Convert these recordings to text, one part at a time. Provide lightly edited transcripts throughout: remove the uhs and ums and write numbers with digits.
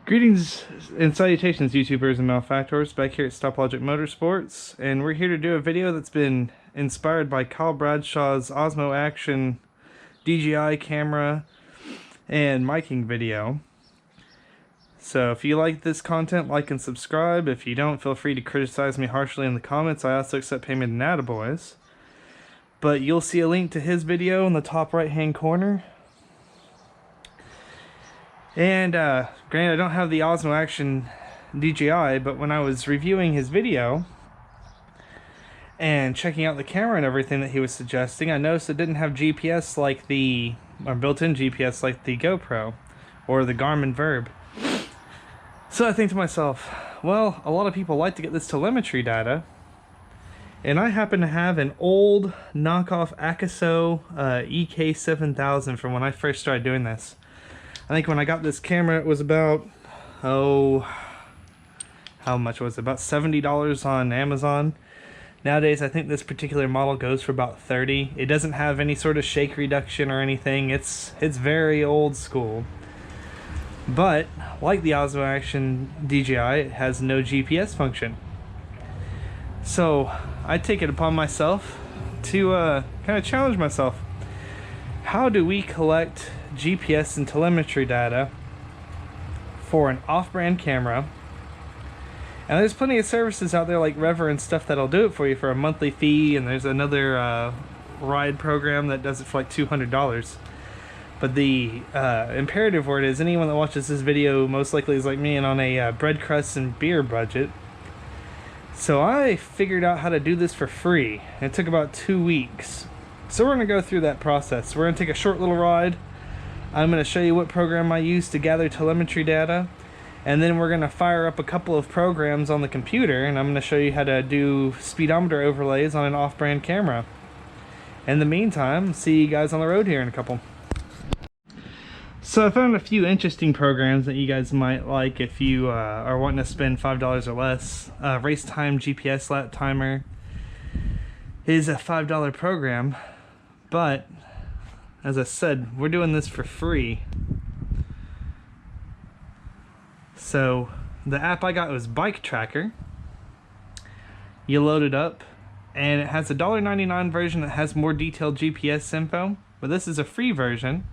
Greetings and salutations, YouTubers and malefactors, back here at Stoplogic Motorsports, and we're here to do a video that's been inspired by Kyle Bradshaw's Osmo Action DJI camera and miking video. So if you like this content, like and subscribe. If you don't, feel free to criticize me harshly in the comments. I also accept payment in attaboys. But you'll see a link to his video in the top right hand corner. And granted, I don't have the Osmo Action DJI, but when I was reviewing his video and checking out the camera and everything that he was suggesting, I noticed it didn't have GPS like or built-in GPS like the GoPro or the Garmin Verb. So I think to myself, well, a lot of people like to get this telemetry data, and I happen to have an old knockoff Akaso EK7000 from when I first started doing this. I think when I got this camera, it was about, how much was it? About $70 on Amazon. Nowadays, I think this particular model goes for about $30. It doesn't have any sort of shake reduction or anything. It's very old school. But, like the Osmo Action DJI, it has no GPS function. So, I take it upon myself to kind of challenge myself. How do we collect GPS and telemetry data for an off-brand camera? And there's plenty of services out there like Rever and stuff that'll do it for you for a monthly fee, and there's another ride program that does it for like $200. But the imperative word is anyone that watches this video most likely is like me and on a bread crust and beer budget. So I figured out how to do this for free. It took about 2 weeks. So we're going to go through that process. We're going to take a short little ride. I'm going to show you what program I use to gather telemetry data, and then we're going to fire up a couple of programs on the computer, and I'm going to show you how to do speedometer overlays on an off-brand camera. In the meantime, see you guys on the road here in a couple. So I found a few interesting programs that you guys might like if you are wanting to spend $5 or less. Race Time GPS Lap Timer is a $5 program, but as I said, we're doing this for free. So the app I got was Bike Tracker. You load it up, and it has a $1.99 version that has more detailed GPS info, but this is a free version.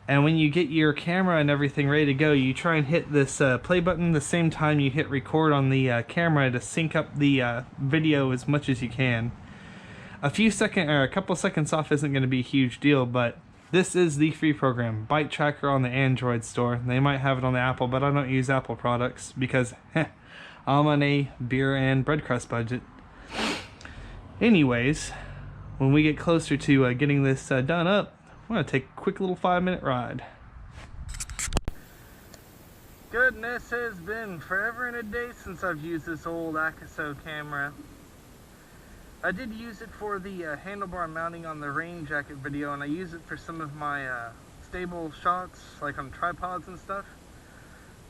And when you get your camera and everything ready to go, you try and hit this play button the same time you hit record on the camera to sync up the video as much as you can. A couple seconds off isn't going to be a huge deal, but this is the free program, Bike Tracker, on the Android store. They might have it on the Apple, but I don't use Apple products because I'm on a beer and bread crust budget. Anyways, when we get closer to getting this done up, I'm going to take a quick little 5-minute ride. Goodness, has been forever and a day since I've used this old Akaso camera. I did use it for the handlebar mounting on the rain jacket video, and I use it for some of my stable shots, like on tripods and stuff.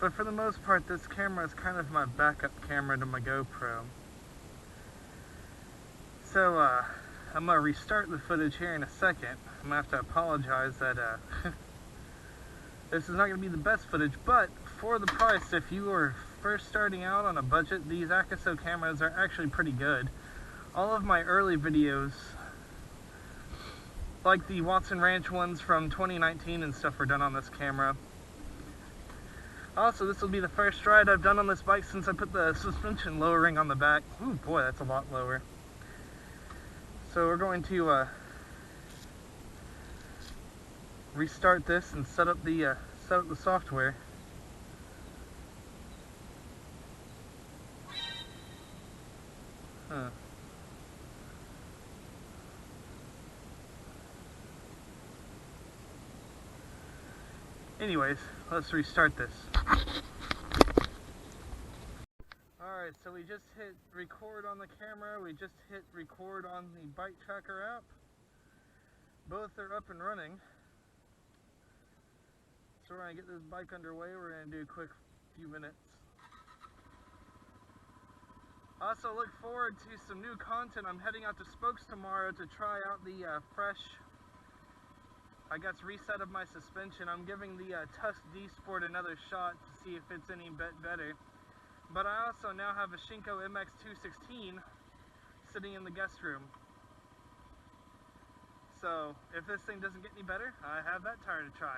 But for the most part, this camera is kind of my backup camera to my GoPro. So I'm going to restart the footage here in a second. I'm going to have to apologize that this is not going to be the best footage, but for the price, if you are first starting out on a budget, these Akaso cameras are actually pretty good. All of my early videos, like the Watson Ranch ones from 2019 and stuff, were done on this camera. Also, this will be the first ride I've done on this bike since I put the suspension lowering on the back. Ooh, boy, that's a lot lower. So we're going to restart this and set up the software. Anyways, let's restart this. Alright, so we just hit record on the camera, we just hit record on the Bike Tracker app. Both are up and running. So we're going to get this bike underway. We're going to do a quick few minutes. Also look forward to some new content. I'm heading out to Spokes tomorrow to try out the fresh I got reset of my suspension. I'm giving the Tusk D Sport another shot to see if it's any bit better. But I also now have a Shinko MX216 sitting in the guest room. So if this thing doesn't get any better, I have that tire to try.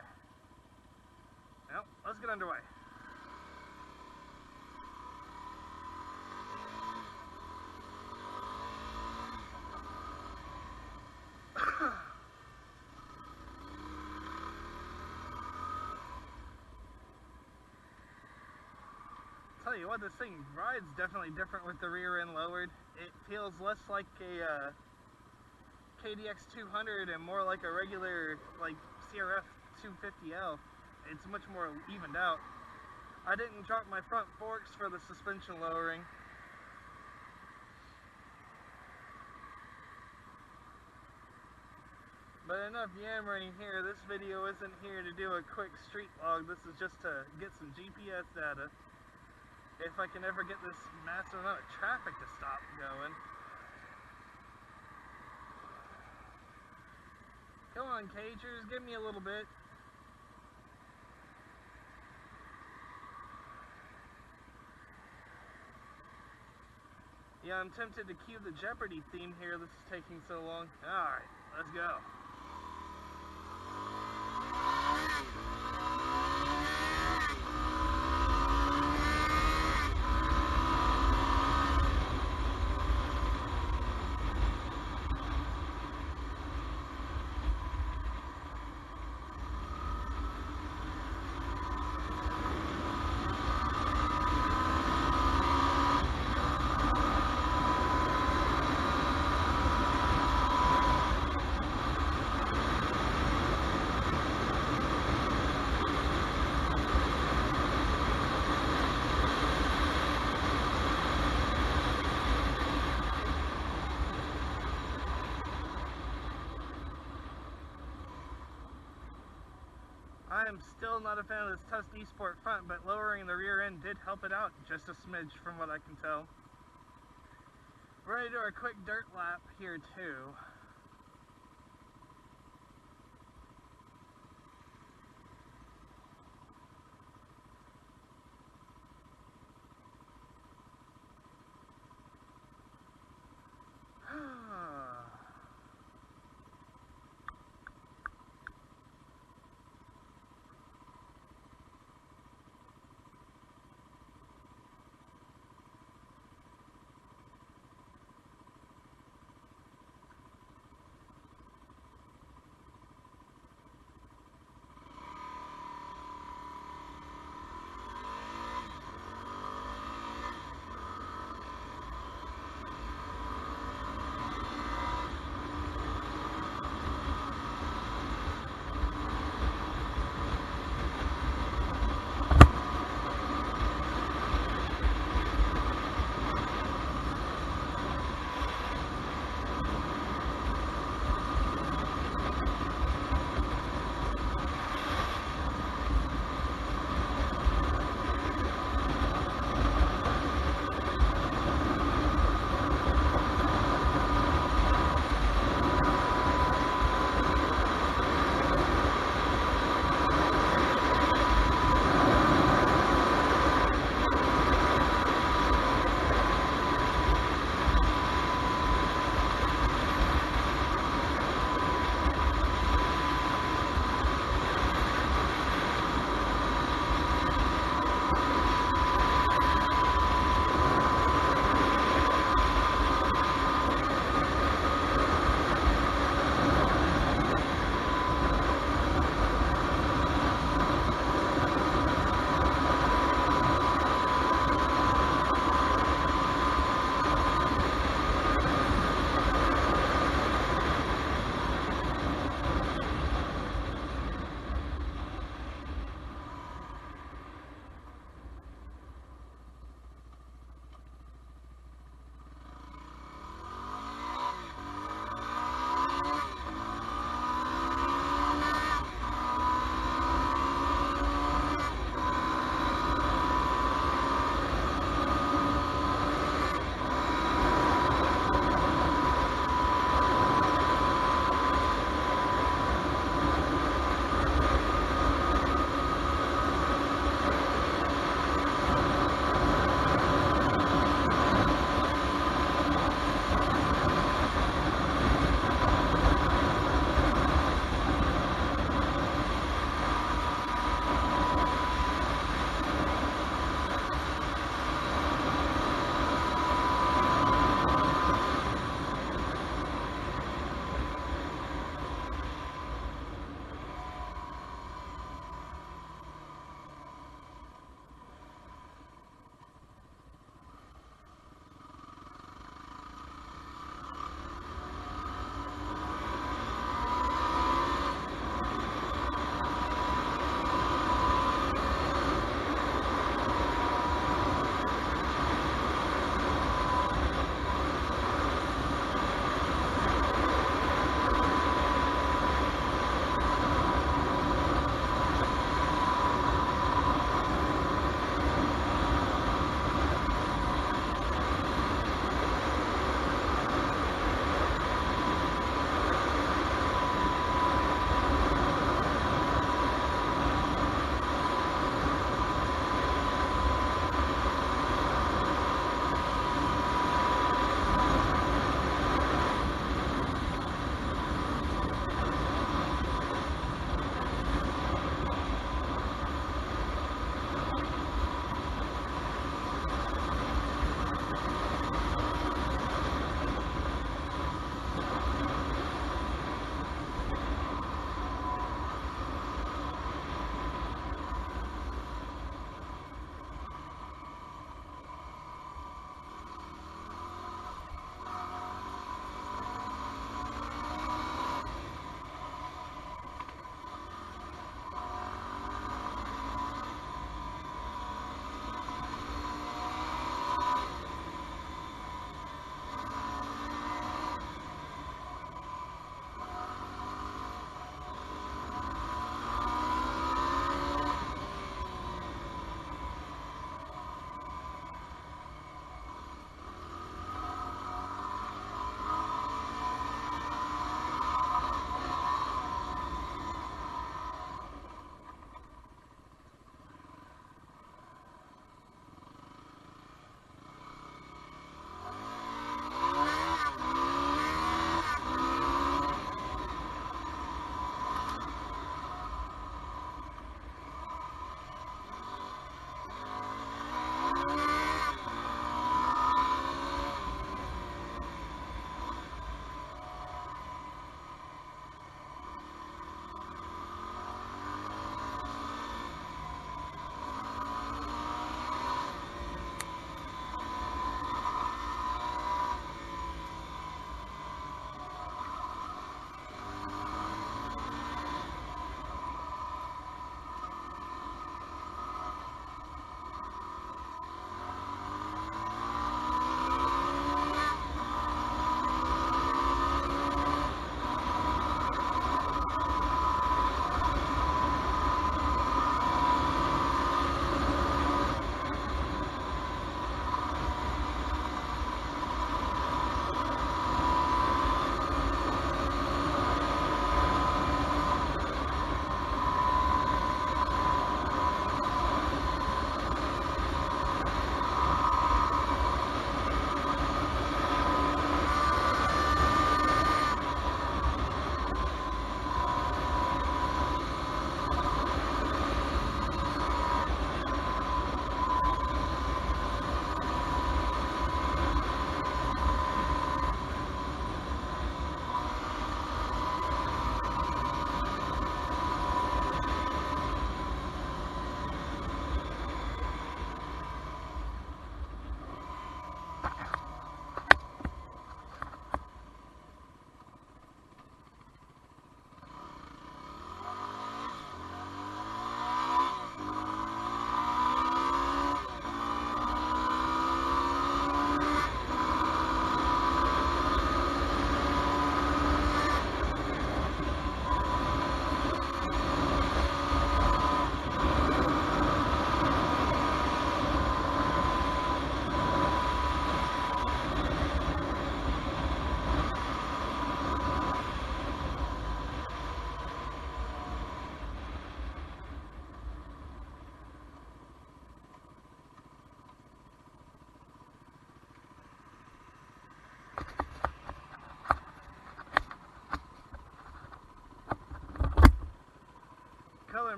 Well, let's get underway. Tell you what, this thing rides definitely different with the rear end lowered. It feels less like a KDX 200 and more like a regular like CRF 250L. It's much more evened out. I didn't drop my front forks for the suspension lowering. But enough yammering here. This video isn't here to do a quick street log. This is just to get some GPS data. If I can ever get this massive amount of traffic to stop going. Come on, cagers, give me a little bit. Yeah, I'm tempted to cue the Jeopardy theme here. This is taking so long. Alright, let's go. I am still not a fan of this Tusk D Sport front, but lowering the rear end did help it out just a smidge from what I can tell. We're ready to do our quick dirt lap here too.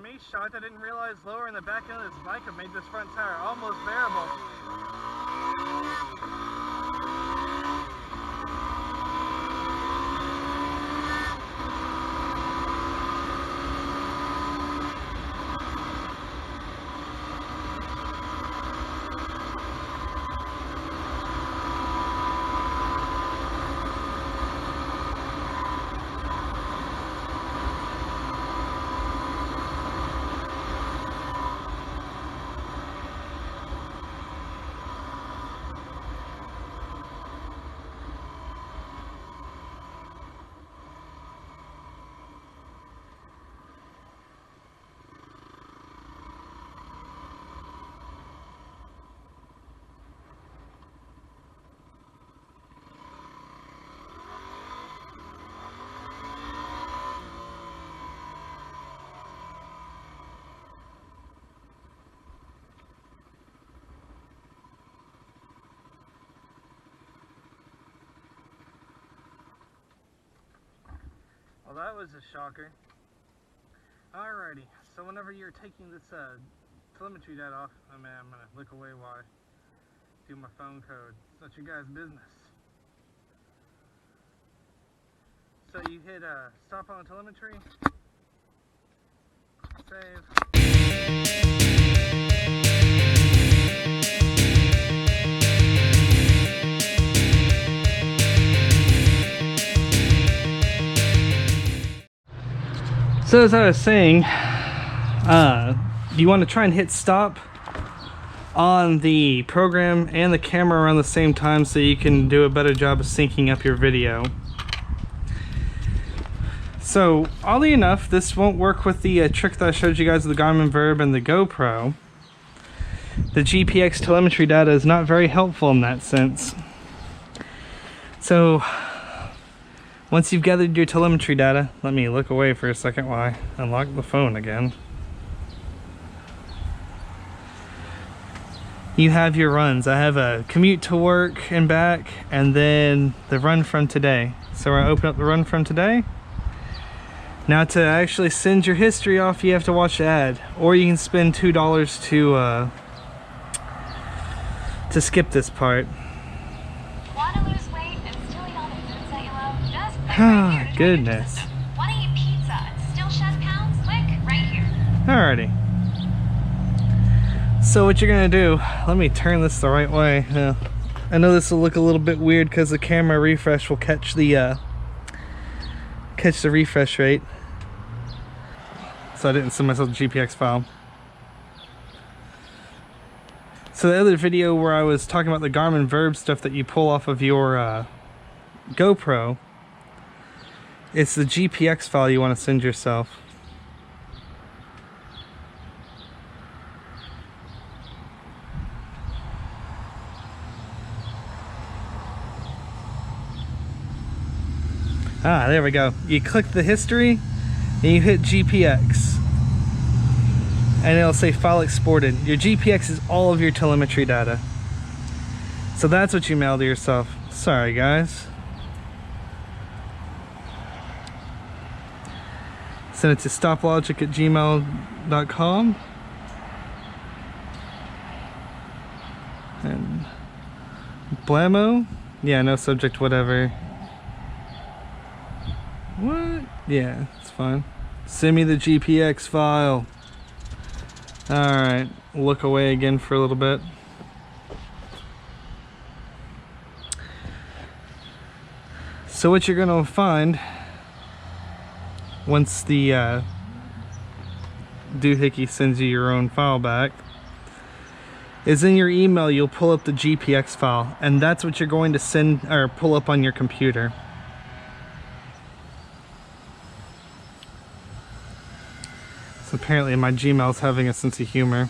than me shocked. I didn't realize lowering the back end of this bike would make this front tire almost bearable. Well, that was a shocker. Alrighty, so whenever you're taking this telemetry data off, I'm gonna look away while I do my phone code. It's not your guys' business. So you hit stop on telemetry, save. So as I was saying, you want to try and hit stop on the program and the camera around the same time so you can do a better job of syncing up your video. So oddly enough, this won't work with the trick that I showed you guys with the Garmin Verb and the GoPro. The GPX telemetry data is not very helpful in that sense. So once you've gathered your telemetry data, let me look away for a second while I unlock the phone again. You have your runs. I have a commute to work and back, and then the run from today. So I open up the run from today. Now to actually send your history off, you have to watch the ad, or you can spend $2 to skip this part. Oh, goodness. Want to eat pizza and still shed pounds? Click right here. Alrighty. So what you're gonna do, let me turn this the right way. I know this will look a little bit weird because the camera refresh will catch the refresh rate. So I didn't send myself the GPX file. So the other video where I was talking about the Garmin Verb stuff that you pull off of your GoPro, it's the GPX file you want to send yourself. Ah, there we go. You click the history and you hit GPX. And it'll say file exported. Your GPX is all of your telemetry data. So that's what you mail to yourself. Sorry guys. Send it to stoplogic@gmail.com. And blammo? Yeah, no subject, whatever. What? Yeah, it's fine. Send me the GPX file. Alright, look away again for a little bit. So what you're gonna find once the doohickey sends you your own file back is in your email you'll pull up the GPX file, and that's what you're going to send or pull up on your computer. So apparently my Gmail's having a sense of humor.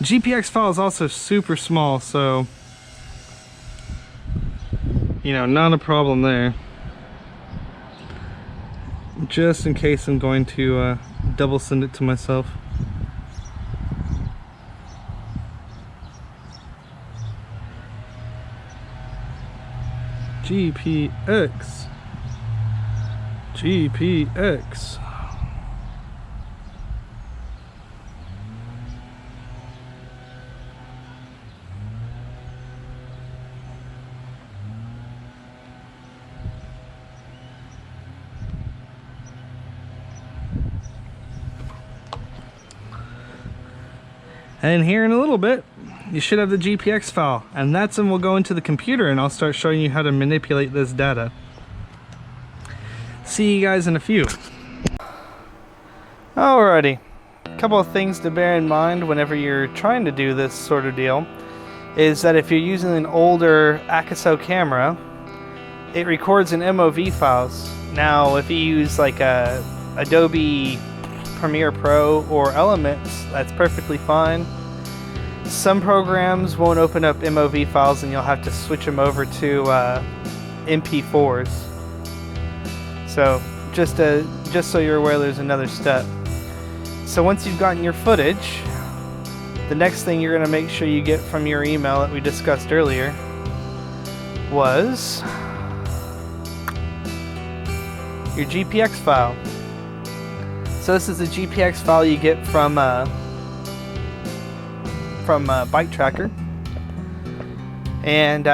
GPX file is also super small, so you know, not a problem there. Just in case I'm going to double send it to myself. GPX. GPX. And here in a little bit, you should have the GPX file, and that's when we'll go into the computer and I'll start showing you how to manipulate this data. See you guys in a few. Alrighty, a couple of things to bear in mind whenever you're trying to do this sort of deal is that if you're using an older Akaso camera, it records in MOV files. Now if you use like a Adobe Premiere Pro or Elements, that's perfectly fine. Some programs won't open up MOV files and you'll have to switch them over to MP4s. So just so you're aware, there's another step. So once you've gotten your footage, the next thing you're going to make sure you get from your email that we discussed earlier was your GPX file. So this is the GPX file you get from Bike Tracker, and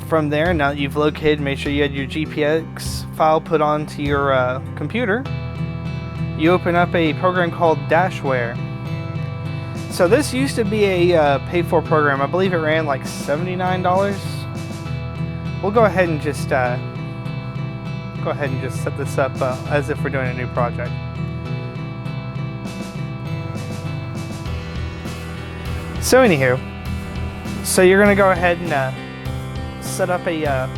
from there, now that you've located, make sure you had your GPX file put onto your computer. You open up a program called Dashware. So this used to be a paid-for program. I believe it ran like $79. We'll go ahead and just set this up as if we're doing a new project. So anywho, so you're going to go ahead and set up a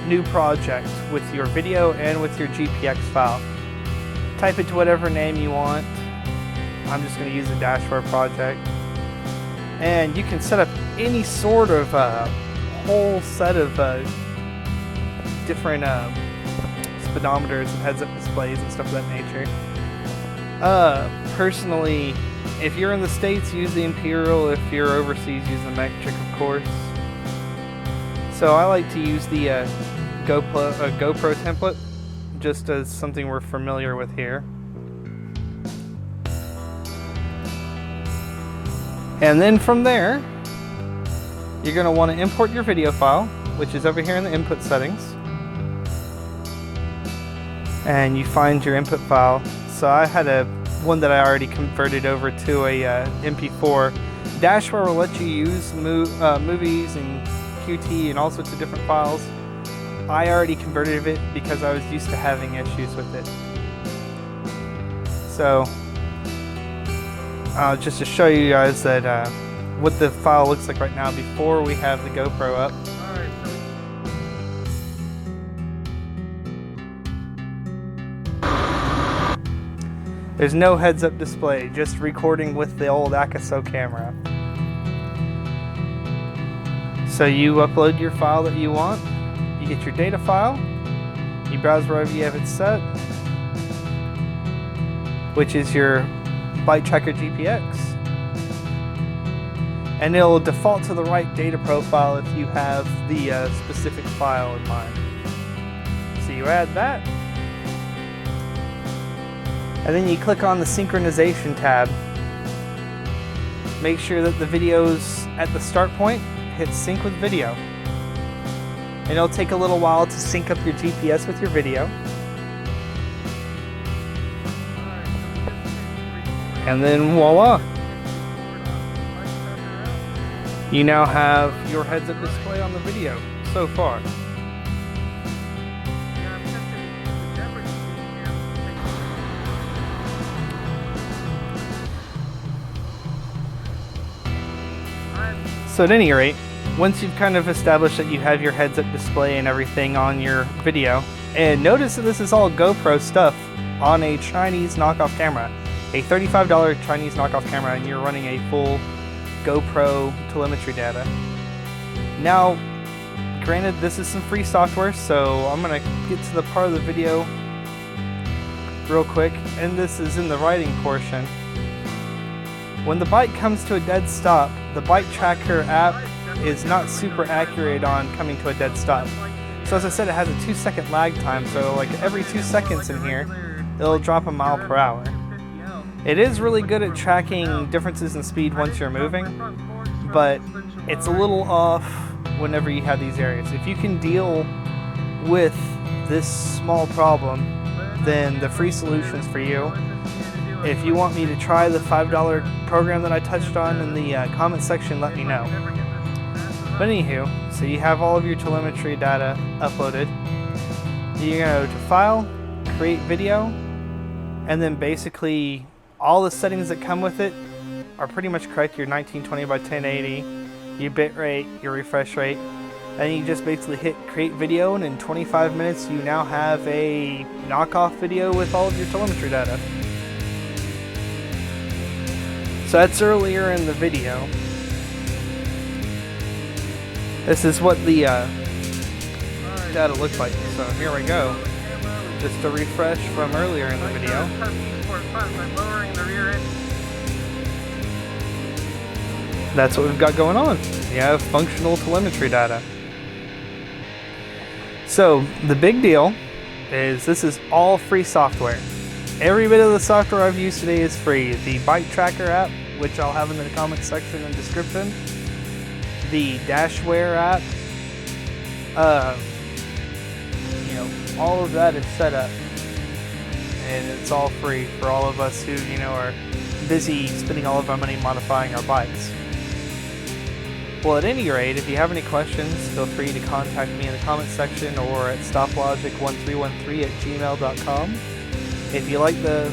new project with your video and with your GPX file. Type it to whatever name you want. I'm just going to use the Dashware project. And you can set up any sort of whole set of different speedometers and heads-up displays and stuff of that nature. Personally, if you're in the States, use the Imperial. If you're overseas, use the metric, of course. So I like to use the GoPro template, just as something we're familiar with here. And then from there, you're going to want to import your video file, which is over here in the input settings. And you find your input file. So I had one that I already converted over to a MP4. Dashware will let you use movies and QT and all sorts of different files. I already converted it because I was used to having issues with it. So just to show you guys that what the file looks like right now before we have the GoPro up. There's no heads-up display, just recording with the old Akaso camera. So you upload your file that you want, you get your data file, you browse wherever you have it set, which is your Bike Tracker GPX. And it'll default to the right data profile if you have the specific file in mind. So you add that. And then you click on the synchronization tab. Make sure that the video's at the start point, hit sync with video. And it'll take a little while to sync up your GPS with your video. And then voila! You now have your heads-up display on the video so far. So at any rate, once you've kind of established that you have your heads-up display and everything on your video, and notice that this is all GoPro stuff on a Chinese knockoff camera, a $35 Chinese knockoff camera, and you're running a full GoPro telemetry data. Now, granted, this is some free software, so I'm going to get to the part of the video real quick, and this is in the writing portion. When the bike comes to a dead stop, the Bike Tracker app is not super accurate on coming to a dead stop. So as I said, it has a 2-second lag time, so like every 2 seconds in here, it'll drop a mile per hour. It is really good at tracking differences in speed once you're moving, but it's a little off whenever you have these areas. If you can deal with this small problem, then the free solutions for you If you want me to try the $5 program that I touched on in the comment section, let me know. But anywho, so you have all of your telemetry data uploaded. You go to File, Create Video, and then basically all the settings that come with it are pretty much correct. Your 1920 by 1080, your bit rate, your refresh rate, and you just basically hit Create Video, and in 25 minutes you now have a knockoff video with all of your telemetry data. So that's earlier in the video. This is what the data looks like. So here we go. Just a refresh from earlier in the video. That's what we've got going on. You have functional telemetry data. So the big deal is this is all free software. Every bit of the software I've used today is free. The bike tracker app, which I'll have in the comment section and description. The Dashware app, all of that is set up, and it's all free for all of us who, are busy spending all of our money modifying our bikes. Well, at any rate, if you have any questions, feel free to contact me in the comment section or at stoplogic1313@gmail.com. If you like the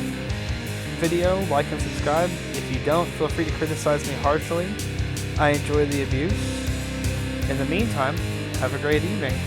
video, like and subscribe. If you don't, feel free to criticize me harshly. I enjoy the abuse. In the meantime, have a great evening.